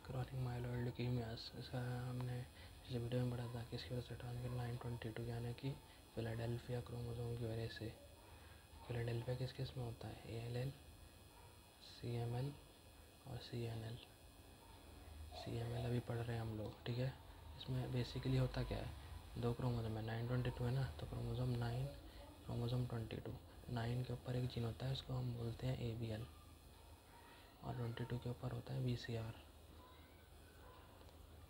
Chronic myeloid leukaemias, इसका हमने पिछले वीडियो में पढ़ा था कि इसकी वजह से ट्रांसक्रिप्शन 922 यानी कि फिलाडेल्फिया क्रोमोसोम की वजह से। फिलाडेल्फिया किस किस में होता है? ALL, CML और CNL। CML अभी पढ़ रहे हैं हम लोग, ठीक है। इसमें बेसिकली होता क्या है, दो क्रोमोसोम है, 922 है ना, तो क्रोमोसोम 9, क्रोमोसोम 22। 9 के ऊपर एक जीन होता है, उसको हम बोलते हैं ABL, और 22 के ऊपर होता है BCR।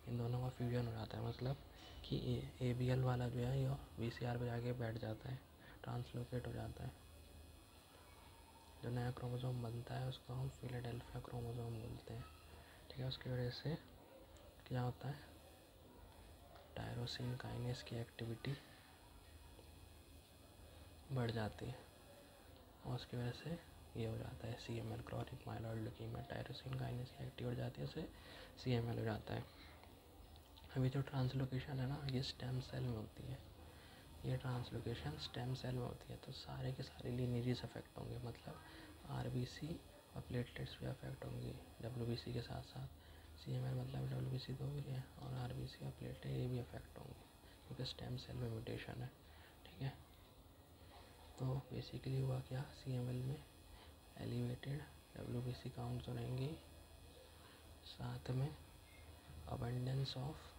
इन दोनों का फ्यूजन हो जाता है, मतलब कि ABL वाला जो है ये BCR पे जाके बैठ जाता है, ट्रांसलोकेट हो जाता है। जो नया क्रोमोसोम बनता है उसको हम फिलाडेल्फिया क्रोमोसोम बोलते हैं, ठीक है। उसकी वजह से क्या होता है, टायरोसिन काइनेस की एक्टिविटी बढ़ जाती है, और उसकी वजह से ये हो जाता है CML, chronic myeloid leukaemia. Tyrosine kinase की एक्टिविटी बढ़ जाती है, उससे CML हो जाता है। अभी जो ट्रांसलोकेशन है ना, ये स्टेम सेल में होती है। ये ट्रांसलोकेशन स्टेम सेल में होती है, तो सारे के सारे लिनिएजेस अफेक्ट होंगे, मतलब RBC और प्लेटलेट्स भी अफेक्ट होंगी WBC के साथ साथ। CML मतलब WBC तो हो गया, और RBC और प्लेटलेट ये भी अफेक्ट होंगे क्योंकि स्टेम सेल में म्यूटेशन है, ठीक है। तो बेसिकली हुआ क्या, CML में एलिवेटेड WBC काउंट्स रहेंगी, साथ में abundance of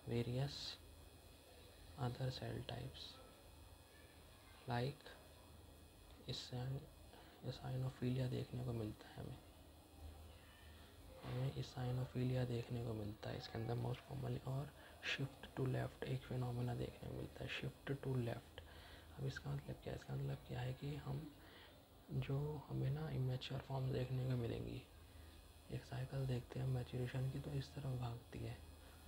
various other cell types like eosinophilia देखने को मिलता है। हमें इसाइनोफिलिया देखने को मिलता है इसके अंदर मोस्ट कॉमनली। और शिफ्ट टू लेफ़्ट एक फिनोमेना देखने को मिलता है, शिफ्ट टू लेफ़्ट। अब इसका मतलब क्या है, इसका मतलब क्या है कि हमें ना इमेच्योर फॉर्म देखने को मिलेंगी। एक साइकिल देखते हैं मैच्योरेशन की, तो इस तरफ भागती है,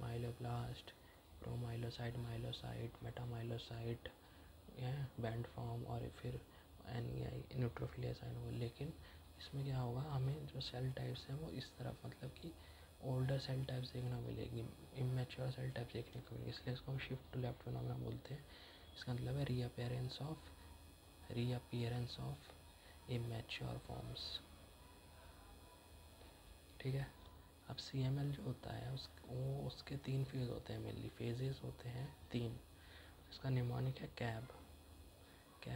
माइलोब्लास्ट, प्रोमाइलोसाइट, माइलोसाइट, मेटामाइलोसाइट, बैंड फॉर्म, और फिर न्यूट्रोफिलिया साइन। लेकिन इसमें क्या होगा, हमें जो सेल टाइप्स हैं वो इस तरफ, मतलब कि ओल्डर सेल टाइप्स देखना मिलेगी, इमेच्योर सेल टाइप्स देखने को मिलेगी, इसलिए इसको हम शिफ्ट टू लेफ्ट फिनोमेना बोलते हैं। इसका मतलब है रीअपियरेंस ऑफ इमेच्योर फॉर्म्स, ठीक है। अब CML जो होता है उसके 3 फेज होते हैं, मेनली फेजेस होते हैं 3। इसका निमोनिक है कैब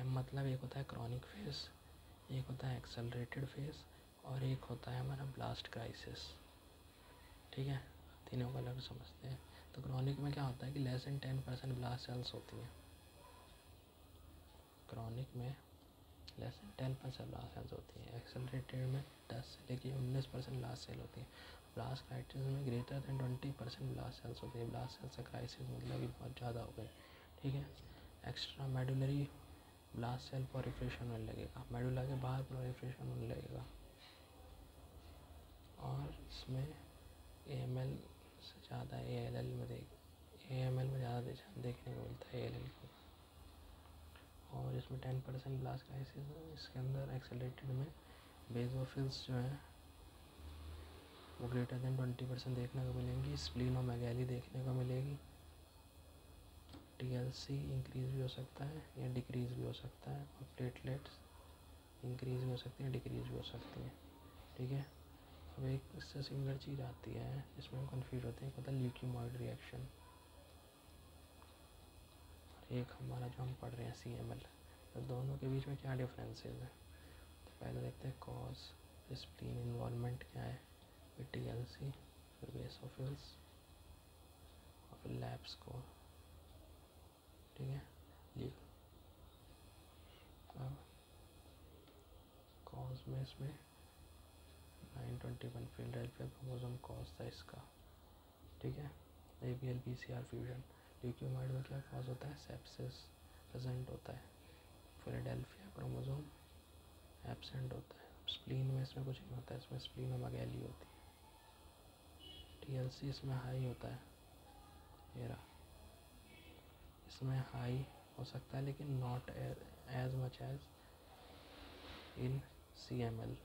मतलब एक होता है क्रॉनिक फेज, एक होता है एक्सेलरेटेड फेज, और एक होता है हमारा ब्लास्ट क्राइसिस, ठीक है। तीनों को अलग समझते हैं। तो क्रॉनिक में क्या होता है कि लेस देन 10% ब्लास्ट सेल्स होती हैं। क्रॉनिक में लेस देन 10% ब्लास्ट सेल्स होती हैं। एक्सेलरेटेड में 10 से लेकर 19% ब्लास्ट सेल होती है। ब्लास्ट क्राइसिस में ग्रेटर देन 20% ब्लास्ट सेल्स होती है। ब्लास्ट सेल्स का क्राइसिस मतलब कि बहुत ज़्यादा हो गई, ठीक है। Extra medullary blast cell proliferation होने लगेगा, मेडुला के बाहर प्रोलिफरेशन होने लगेगा। और इसमें AML से ज़्यादा AML में ज़्यादा देखने को मिलता है ALL को। और इसमें 10% ब्लास्ट क्राइसिस, इसके अंदर एक्सेलरेटेड में बेसोफिल्स जो हैं वो ग्रेटर देन 20% देखने को मिलेंगी। स्प्लीनोमेगाली देखने को मिलेगी। TLC इंक्रीज़ भी हो सकता है या डिक्रीज़ भी हो सकता है, और प्लेटलेट्स इंक्रीज़ भी हो सकती हैं, डिक्रीज़ भी हो सकती हैं, ठीक है। अब एक इससे सिमिलर चीज़ आती है जिसमें हम कन्फ्यूज होते हैं, पता ल्यूकेमॉइड रिएक्शन, एक हमारा जो हम पढ़ रहे हैं CML। तो दोनों के बीच में क्या डिफरेंसेस है, तो पहले देखते हैं कॉज स्प्लीन इन्वॉल्वमेंट क्या है, फिर TLC, फिर बेसोफिल्स, और फिर लैब स्कोर, ठीक है। अब कॉज में इसमें 921 फिलाडेल्फिया क्रोमोसोम कॉज था इसका, ठीक है। ABL BCR fusion. ल्यूकेमॉइड में क्या कॉज होता है, सेप्सिस प्रेजेंट होता है। फिलाडेल्फिया क्रोमोसोम एब्सेंट होता है। स्प्लीन में इसमें कुछ नहीं होता है, इसमें स्प्लीनोमेगाली होती है। TLC इसमें हाई होता है, ये रहा, इसमें हाई हो सकता है लेकिन not as much as in CML।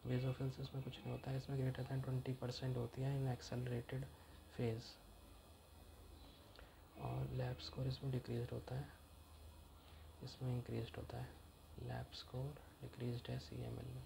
बेसोफिल्स इसमें कुछ नहीं होता है, इसमें ग्रेटर दैन 20% होती है इन एक्सेलरेटेड फेज। और लैब स्कोर इसमें डिक्रीज होता है, इसमें इंक्रीज होता है। लैब स्कोर डिक्रीज है CML में।